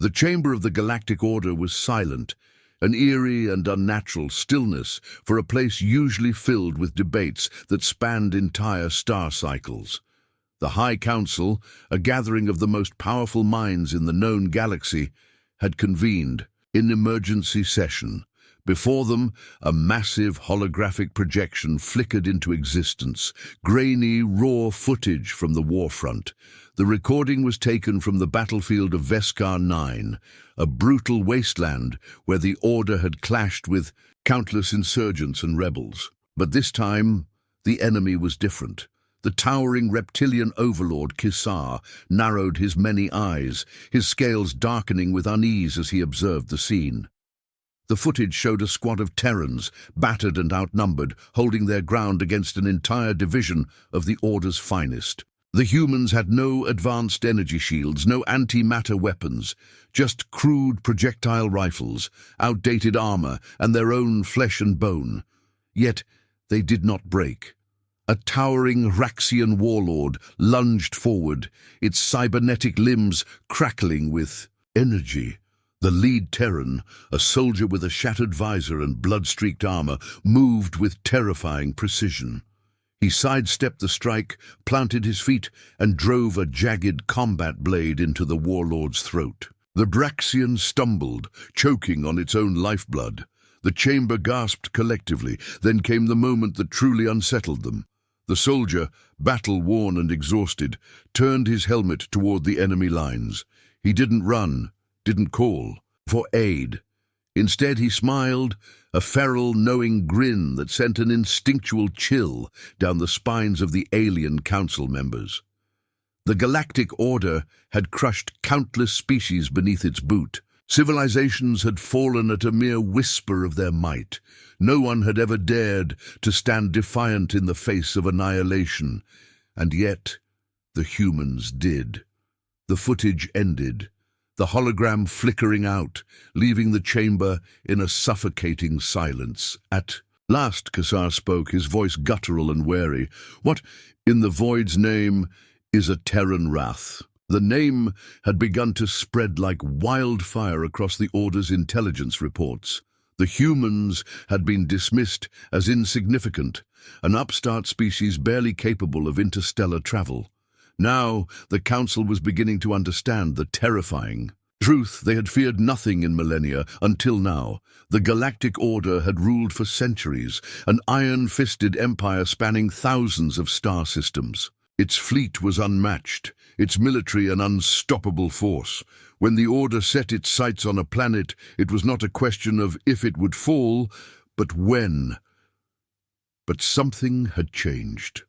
The chamber of the Galactic Order was silent, an eerie and unnatural stillness for a place usually filled with debates that spanned entire star cycles. The High Council, a gathering of the most powerful minds in the known galaxy, had convened in emergency session. Before them, a massive holographic projection flickered into existence, grainy, raw footage from the warfront. The recording was taken from the battlefield of Veskar 9, a brutal wasteland where the Order had clashed with countless insurgents and rebels. But this time, the enemy was different. The towering reptilian overlord Kisar narrowed his many eyes, his scales darkening with unease as he observed the scene. The footage showed a squad of Terrans, battered and outnumbered, holding their ground against an entire division of the Order's finest. The humans had no advanced energy shields, no antimatter weapons, just crude projectile rifles, outdated armor, and their own flesh and bone. Yet they did not break. A towering Raxian warlord lunged forward, its cybernetic limbs crackling with energy. The lead Terran, a soldier with a shattered visor and blood-streaked armor, moved with terrifying precision. He sidestepped the strike, planted his feet, and drove a jagged combat blade into the warlord's throat. The Braxian stumbled, choking on its own lifeblood. The chamber gasped collectively. Then came the moment that truly unsettled them. The soldier, battle-worn and exhausted, turned his helmet toward the enemy lines. He didn't run, didn't call for aid. Instead, he smiled, a feral, knowing grin that sent an instinctual chill down the spines of the alien council members. The Galactic Order had crushed countless species beneath its boot. Civilizations had fallen at a mere whisper of their might. No one had ever dared to stand defiant in the face of annihilation, and yet the humans did. The footage ended, the hologram flickering out, leaving the chamber in a suffocating silence. At last Kisar spoke, his voice guttural and wary. "What, in the Void's name, is a Terran Wrath?" The name had begun to spread like wildfire across the Order's intelligence reports. The humans had been dismissed as insignificant, an upstart species barely capable of interstellar travel. Now, the Council was beginning to understand the terrifying truth. They had feared nothing in millennia until now. The Galactic Order had ruled for centuries, an iron-fisted empire spanning thousands of star systems. Its fleet was unmatched, its military an unstoppable force. When the Order set its sights on a planet, it was not a question of if it would fall, but when. But something had changed.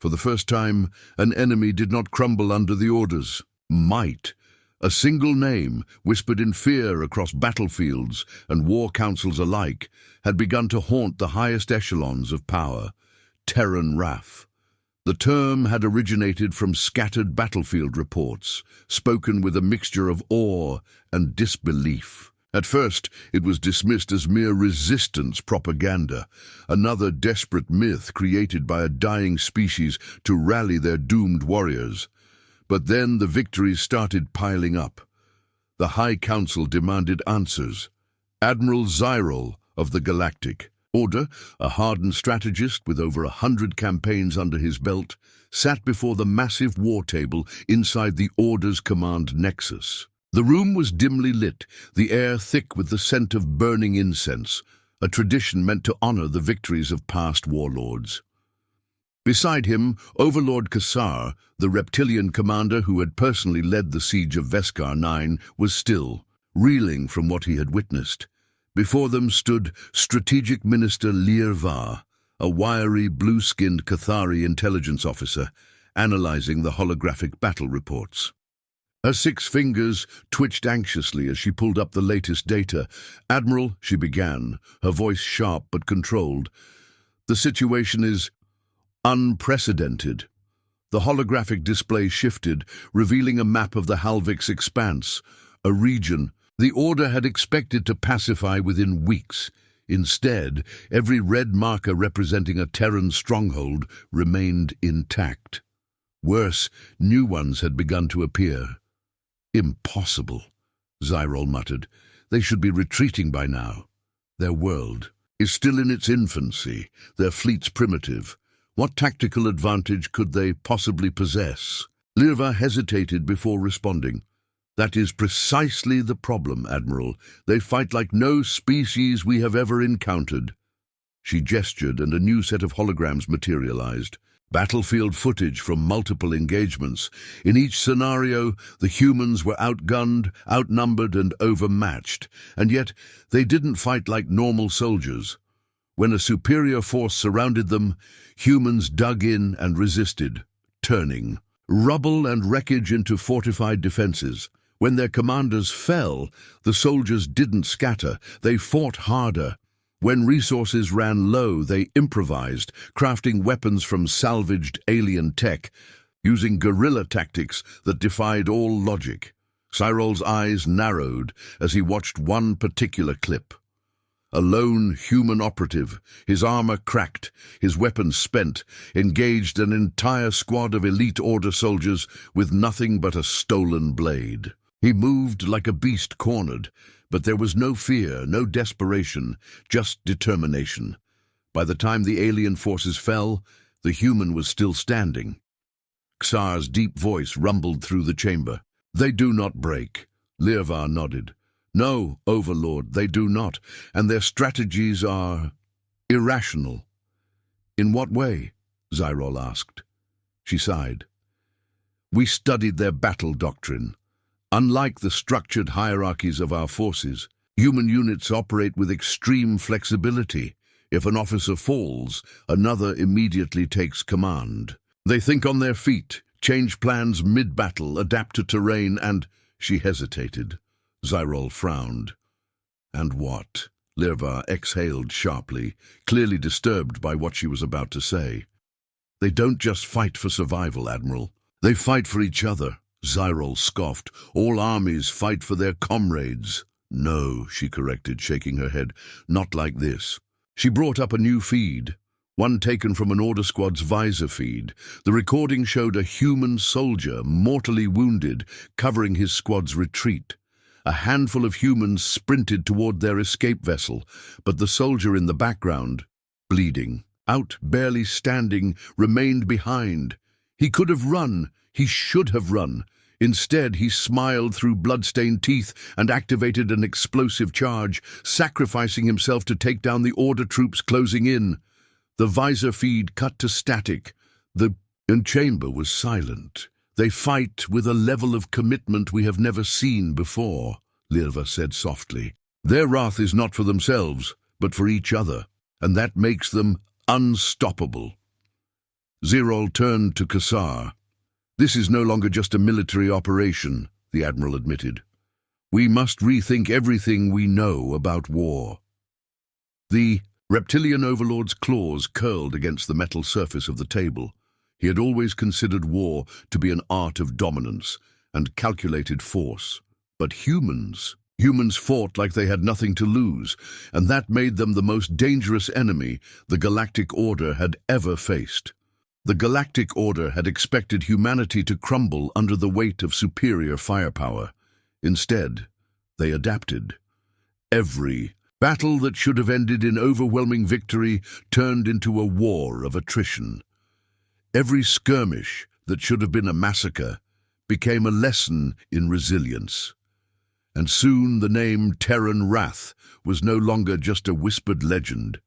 For the first time, an enemy did not crumble under the Order's might. A single name, whispered in fear across battlefields and war councils alike, had begun to haunt the highest echelons of power: Terran Wrath. The term had originated from scattered battlefield reports, spoken with a mixture of awe and disbelief. At first, it was dismissed as mere resistance propaganda, another desperate myth created by a dying species to rally their doomed warriors. But then the victories started piling up. The High Council demanded answers. Admiral Zyrol of the Galactic Order, a hardened strategist with over 100 campaigns under his belt, sat before the massive war table inside the Order's command nexus. The room was dimly lit, the air thick with the scent of burning incense, a tradition meant to honor the victories of past warlords. Beside him, Overlord Kisar, the reptilian commander who had personally led the siege of Veskar 9, was still, reeling from what he had witnessed. Before them stood Strategic Minister Lirva, a wiry, blue-skinned Cathari intelligence officer, analyzing the holographic battle reports. Her 6 fingers twitched anxiously as she pulled up the latest data. "Admiral," she began, her voice sharp but controlled, "the situation is unprecedented." The holographic display shifted, revealing a map of the Halvik's expanse, a region the Order had expected to pacify within weeks. Instead, every red marker representing a Terran stronghold remained intact. Worse, new ones had begun to appear. Impossible. Zyrol muttered. They should be retreating by now. Their world is still in its infancy, their fleet's primitive. What tactical advantage could they possibly possess? Lirva hesitated before responding. That is precisely the problem, Admiral. They fight like no species we have ever encountered. She gestured, and a new set of holograms materialized. Battlefield footage from multiple engagements. In each scenario, the humans were outgunned, outnumbered, and overmatched. And yet, they didn't fight like normal soldiers. When a superior force surrounded them, humans dug in and resisted, turning rubble and wreckage into fortified defenses. When their commanders fell, the soldiers didn't scatter, they fought harder. When resources ran low, they improvised, crafting weapons from salvaged alien tech, using guerrilla tactics that defied all logic. Cyrol's eyes narrowed as he watched one particular clip. A lone human operative, his armor cracked, his weapons spent, engaged an entire squad of elite order soldiers with nothing but a stolen blade. He moved like a beast cornered, but there was no fear, no desperation, just determination. By the time the alien forces fell, the human was still standing. Xar's deep voice rumbled through the chamber. "They do not break." Lirva nodded. "No, Overlord, they do not, and their strategies are irrational." "In what way?" Zyrol asked. She sighed. "We studied their battle doctrine. Unlike the structured hierarchies of our forces, human units operate with extreme flexibility. If an officer falls, another immediately takes command. They think on their feet, change plans mid-battle, adapt to terrain, and—" She hesitated. Zyrol frowned. "And what?" Lirva exhaled sharply, clearly disturbed by what she was about to say. "They don't just fight for survival, Admiral. They fight for each other." Zyrol scoffed. "All armies fight for their comrades." "No," she corrected, shaking her head. "Not like this." She brought up a new feed, one taken from an Order Squad's visor feed. The recording showed a human soldier, mortally wounded, covering his squad's retreat. A handful of humans sprinted toward their escape vessel, but the soldier in the background, bleeding, out, barely standing, remained behind. He could have run. He should have run. Instead, he smiled through blood-stained teeth and activated an explosive charge, sacrificing himself to take down the Order troops closing in. The visor feed cut to static. The chamber was silent. "They fight with a level of commitment we have never seen before," Lirva said softly. "Their wrath is not for themselves, but for each other, and that makes them unstoppable." Zyrol turned to Xar. "This is no longer just a military operation," the Admiral admitted. "We must rethink everything we know about war." The reptilian Overlord's claws curled against the metal surface of the table. He had always considered war to be an art of dominance and calculated force. But humans fought like they had nothing to lose, and that made them the most dangerous enemy the Galactic Order had ever faced. The Galactic Order had expected humanity to crumble under the weight of superior firepower. Instead, they adapted. Every battle that should have ended in overwhelming victory turned into a war of attrition. Every skirmish that should have been a massacre became a lesson in resilience. And soon the name Terran Wrath was no longer just a whispered legend.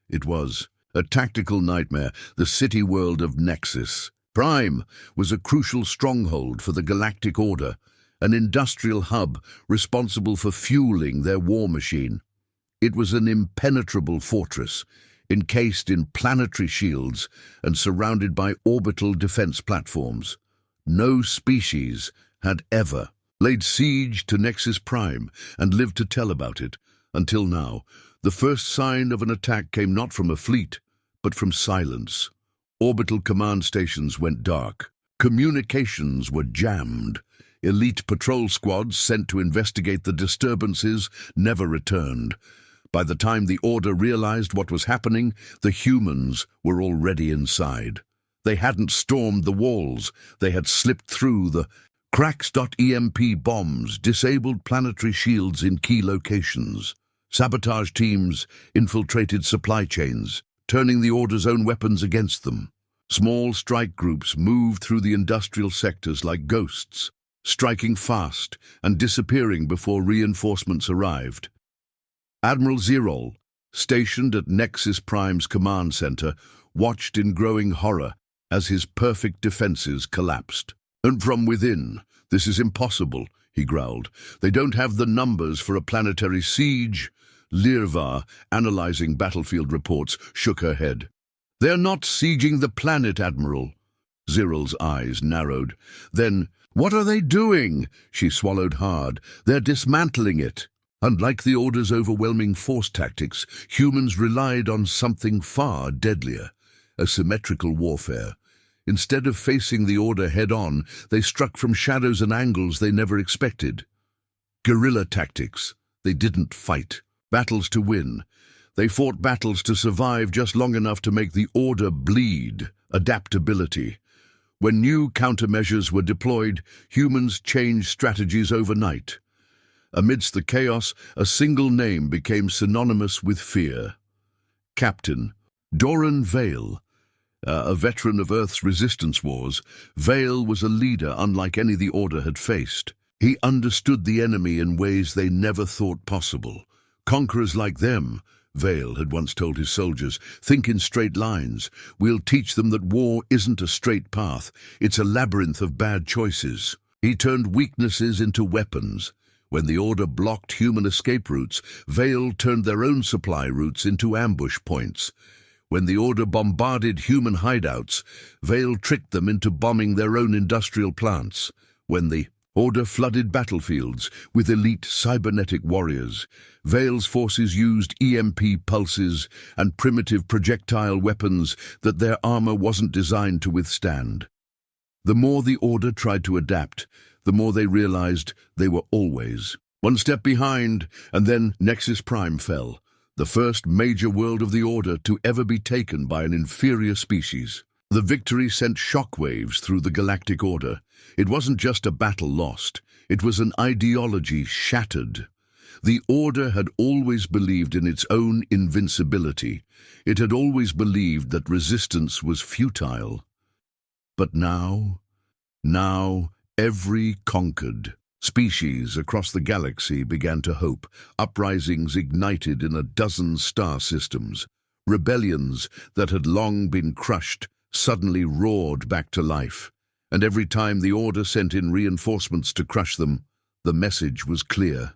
It was a tactical nightmare, the city world of Nexus. Prime was a crucial stronghold for the Galactic Order, an industrial hub responsible for fueling their war machine. It was an impenetrable fortress, encased in planetary shields and surrounded by orbital defense platforms. No species had ever laid siege to Nexus Prime and lived to tell about it, until now. The first sign of an attack came not from a fleet, but from silence. Orbital command stations went dark. Communications were jammed. Elite patrol squads sent to investigate the disturbances never returned. By the time the Order realized what was happening, the humans were already inside. They hadn't stormed the walls. They had slipped through the Cracks.emp bombs disabled planetary shields in key locations. Sabotage teams infiltrated supply chains, turning the Order's own weapons against them. Small strike groups moved through the industrial sectors like ghosts, striking fast and disappearing before reinforcements arrived. Admiral Zerol, stationed at Nexus Prime's command center, watched in growing horror as his perfect defenses collapsed. "And from within, this is impossible," he growled. "They don't have the numbers for a planetary siege." Lirva, analyzing battlefield reports, shook her head. "They're not sieging the planet, Admiral." Zerol's eyes narrowed. "Then, what are they doing?" She swallowed hard. "They're dismantling it." Unlike the Order's overwhelming force tactics, humans relied on something far deadlier: asymmetrical warfare. Instead of facing the Order head-on, they struck from shadows and angles they never expected. Guerrilla tactics. They didn't fight battles to win. They fought battles to survive just long enough to make the Order bleed. Adaptability. When new countermeasures were deployed, humans changed strategies overnight. Amidst the chaos, a single name became synonymous with fear. Captain Doran Vale. A veteran of Earth's resistance wars, Vale was a leader unlike any the Order had faced. He understood the enemy in ways they never thought possible. "Conquerors like them," Vale had once told his soldiers, "think in straight lines. We'll teach them that war isn't a straight path. It's a labyrinth of bad choices." He turned weaknesses into weapons. When the Order blocked human escape routes, Vale turned their own supply routes into ambush points. When the Order bombarded human hideouts, Vale tricked them into bombing their own industrial plants. When the Order flooded battlefields with elite cybernetic warriors, Vale's forces used EMP pulses and primitive projectile weapons that their armor wasn't designed to withstand. The more the Order tried to adapt, the more they realized they were always one step behind, and then Nexus Prime fell, the first major world of the Order to ever be taken by an inferior species. The victory sent shockwaves through the Galactic Order. It wasn't just a battle lost, it was an ideology shattered. The Order had always believed in its own invincibility. It had always believed that resistance was futile. But now, every conquered species across the galaxy began to hope. Uprisings ignited in a dozen star systems. Rebellions that had long been crushed suddenly roared back to life. And every time the Order sent in reinforcements to crush them, the message was clear.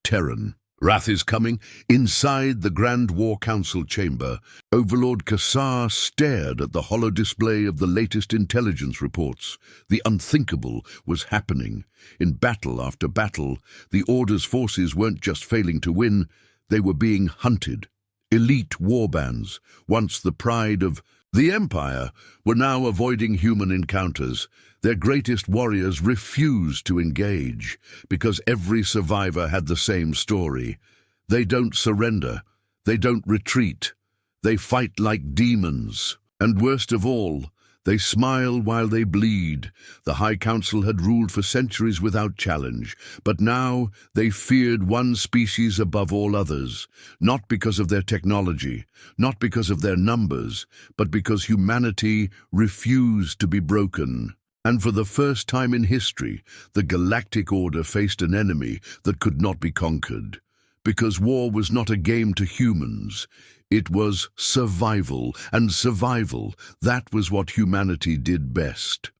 Terran Wrath is coming. Inside the Grand War Council chamber, Overlord Kassar stared at the hollow display of the latest intelligence reports. The unthinkable was happening. In battle after battle, the Order's forces weren't just failing to win, they were being hunted. Elite warbands, once the pride of the Empire, were now avoiding human encounters. Their greatest warriors refused to engage because every survivor had the same story. They don't surrender. They don't retreat. They fight like demons. And worst of all, they smile while they bleed. The High Council had ruled for centuries without challenge, but now they feared one species above all others, not because of their technology, not because of their numbers, but because humanity refused to be broken. And for the first time in history, the Galactic Order faced an enemy that could not be conquered. Because war was not a game to humans. It was survival, and survival, that was what humanity did best.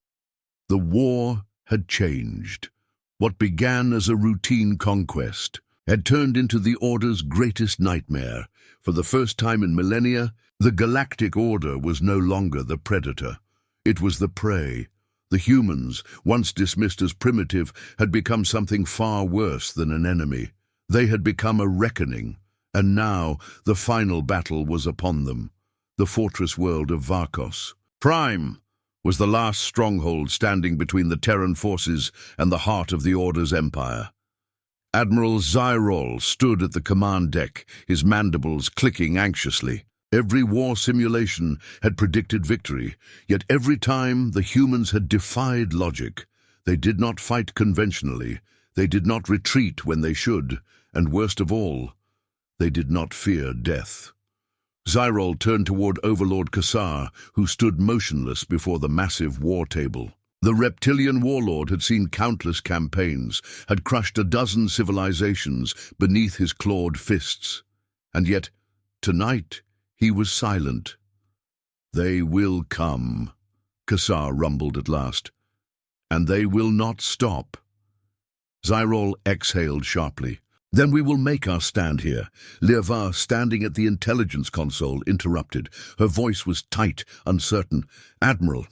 The war had changed. What began as a routine conquest had turned into the Order's greatest nightmare. For the first time in millennia, the Galactic Order was no longer the predator. It was the prey. The humans, once dismissed as primitive, had become something far worse than an enemy. They had become a reckoning. And now the final battle was upon them, the fortress world of Varkos. Prime was the last stronghold standing between the Terran forces and the heart of the Order's empire. Admiral Zerol stood at the command deck, his mandibles clicking anxiously. Every war simulation had predicted victory, yet every time the humans had defied logic. They did not fight conventionally, they did not retreat when they should, and worst of all, they did not fear death. Zyrol turned toward Overlord Kassar, who stood motionless before the massive war table. The reptilian warlord had seen countless campaigns, had crushed a dozen civilizations beneath his clawed fists. And yet, tonight, he was silent. "They will come," Kassar rumbled at last. "And they will not stop." Zyrol exhaled sharply. "Then we will make our stand here." Liava, standing at the intelligence console, interrupted. Her voice was tight, uncertain. "Admiral,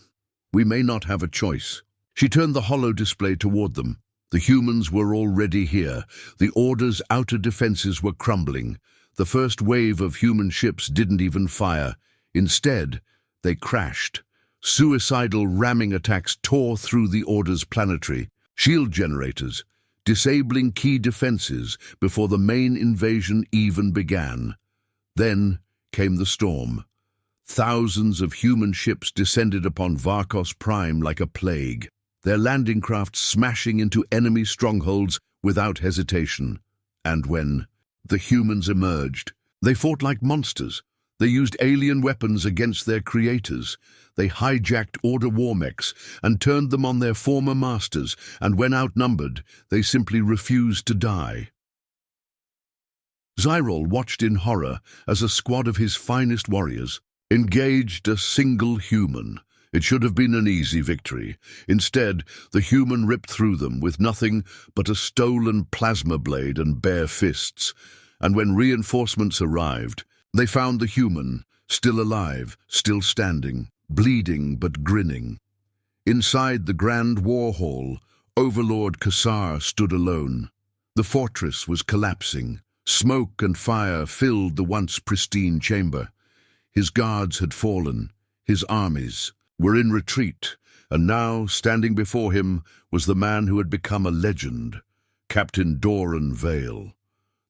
we may not have a choice." She turned the holo display toward them. The humans were already here. The Order's outer defenses were crumbling. The first wave of human ships didn't even fire. Instead, they crashed. Suicidal ramming attacks tore through the Order's planetary shield generators, disabling key defenses before the main invasion even began. Then came the storm. Thousands of human ships descended upon Varkos Prime like a plague, their landing craft smashing into enemy strongholds without hesitation. And when the humans emerged, they fought like monsters. They used alien weapons against their creators. They hijacked Order war mechs and turned them on their former masters, and when outnumbered, they simply refused to die. Zyrol watched in horror as a squad of his finest warriors engaged a single human. It should have been an easy victory. Instead, the human ripped through them with nothing but a stolen plasma blade and bare fists. And when reinforcements arrived, they found the human, still alive, still standing, bleeding but grinning. Inside the Grand War Hall, Overlord Kassar stood alone. The fortress was collapsing. Smoke and fire filled the once pristine chamber. His guards had fallen. His armies were in retreat, and now, standing before him, was the man who had become a legend, Captain Doran Vale.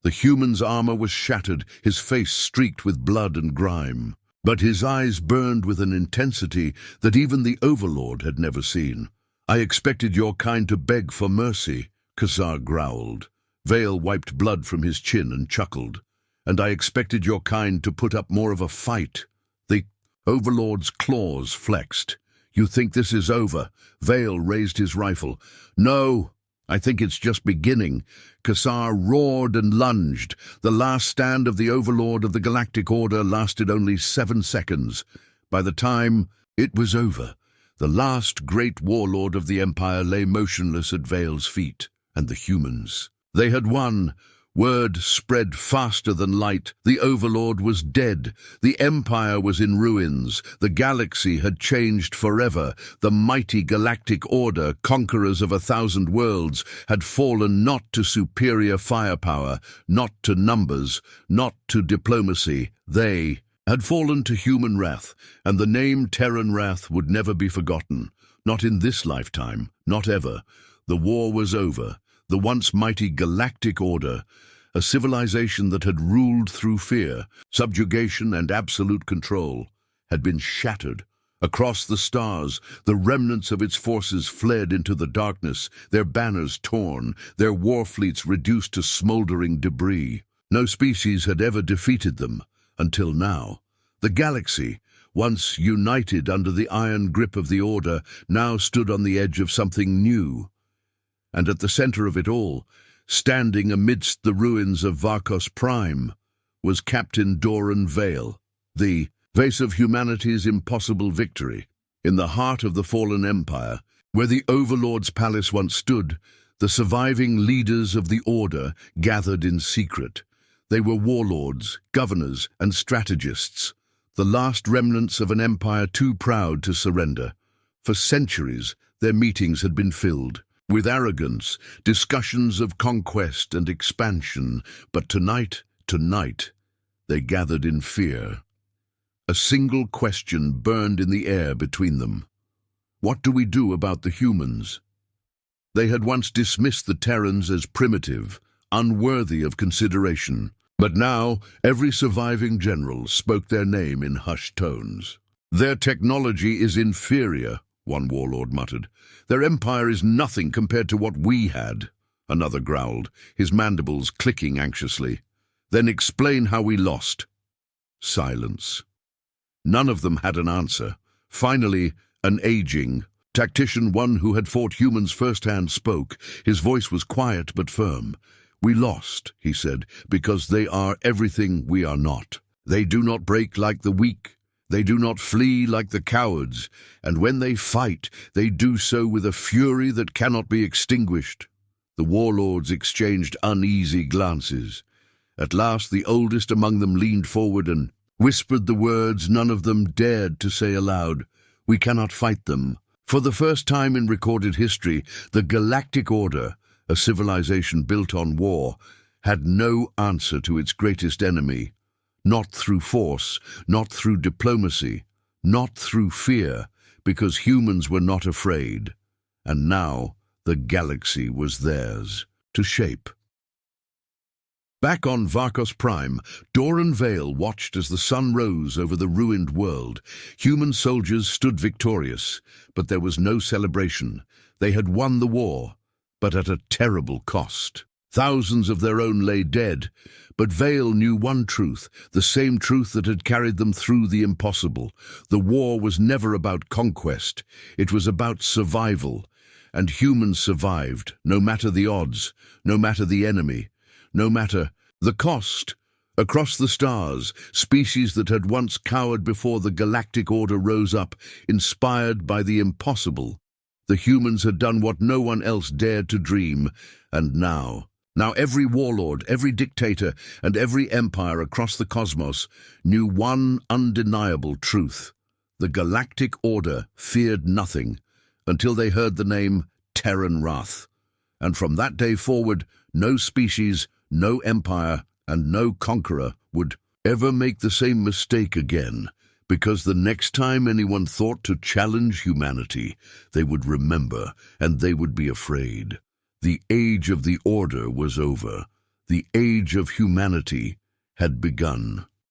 The human's armor was shattered, his face streaked with blood and grime, but his eyes burned with an intensity that even the Overlord had never seen. "I expected your kind to beg for mercy," Kassar growled. Vale wiped blood from his chin and chuckled. "And I expected your kind to put up more of a fight." The Overlord's claws flexed. "You think this is over?" Vale raised his rifle. "No, I think it's just beginning." Kassar roared and lunged. The last stand of the Overlord of the Galactic Order lasted only 7 seconds. By the time it was over, the last great warlord of the Empire lay motionless at Vale's feet, and the humans. They had won. Word spread faster than light. The Overlord was dead. The Empire was in ruins. The galaxy had changed forever. The mighty Galactic Order, conquerors of 1,000 worlds, had fallen not to superior firepower, not to numbers, not to diplomacy. They had fallen to human wrath, and the name Terran Wrath would never be forgotten. Not in this lifetime, not ever. The war was over. The once mighty Galactic Order, a civilization that had ruled through fear, subjugation, and absolute control, had been shattered. Across the stars, the remnants of its forces fled into the darkness, their banners torn, their war fleets reduced to smoldering debris. No species had ever defeated them, until now. The galaxy, once united under the iron grip of the Order, now stood on the edge of something new. And at the center of it all, standing amidst the ruins of Varkos Prime, was Captain Doran Vale, the face of humanity's impossible victory. In the heart of the fallen empire, where the Overlord's palace once stood, the surviving leaders of the Order gathered in secret. They were warlords, governors, and strategists, the last remnants of an empire too proud to surrender. For centuries, their meetings had been filled with arrogance, discussions of conquest and expansion, but tonight, they gathered in fear. A single question burned in the air between them. What do we do about the humans? They had once dismissed the Terrans as primitive, unworthy of consideration, but now every surviving general spoke their name in hushed tones. "Their technology is inferior," one warlord muttered. "Their empire is nothing compared to what we had," another growled, his mandibles clicking anxiously. "Then explain how we lost." Silence. None of them had an answer. Finally, an aging tactician, one who had fought humans firsthand, spoke. His voice was quiet but firm. "We lost," he said, "because they are everything we are not. They do not break like the weak. They do not flee like the cowards, and when they fight, they do so with a fury that cannot be extinguished." The warlords exchanged uneasy glances. At last, the oldest among them leaned forward and whispered the words none of them dared to say aloud. "We cannot fight them." For the first time in recorded history, the Galactic Order, a civilization built on war, had no answer to its greatest enemy. Not through force, not through diplomacy, not through fear, because humans were not afraid. And now the galaxy was theirs to shape. Back on Varkos Prime, Doran Vale watched as the sun rose over the ruined world. Human soldiers stood victorious, but there was no celebration. They had won the war, but at a terrible cost. Thousands of their own lay dead, but Vale knew one truth, the same truth that had carried them through the impossible. The war was never about conquest. It was about survival. And humans survived, no matter the odds, no matter the enemy, no matter the cost. Across the stars, species that had once cowered before the Galactic Order rose up, inspired by the impossible. The humans had done what no one else dared to dream, and now every warlord, every dictator, and every empire across the cosmos knew one undeniable truth. The Galactic Order feared nothing until they heard the name Terran Wrath. And from that day forward, no species, no empire, and no conqueror would ever make the same mistake again, because the next time anyone thought to challenge humanity, they would remember, and they would be afraid. The age of the Order was over. The age of humanity had begun.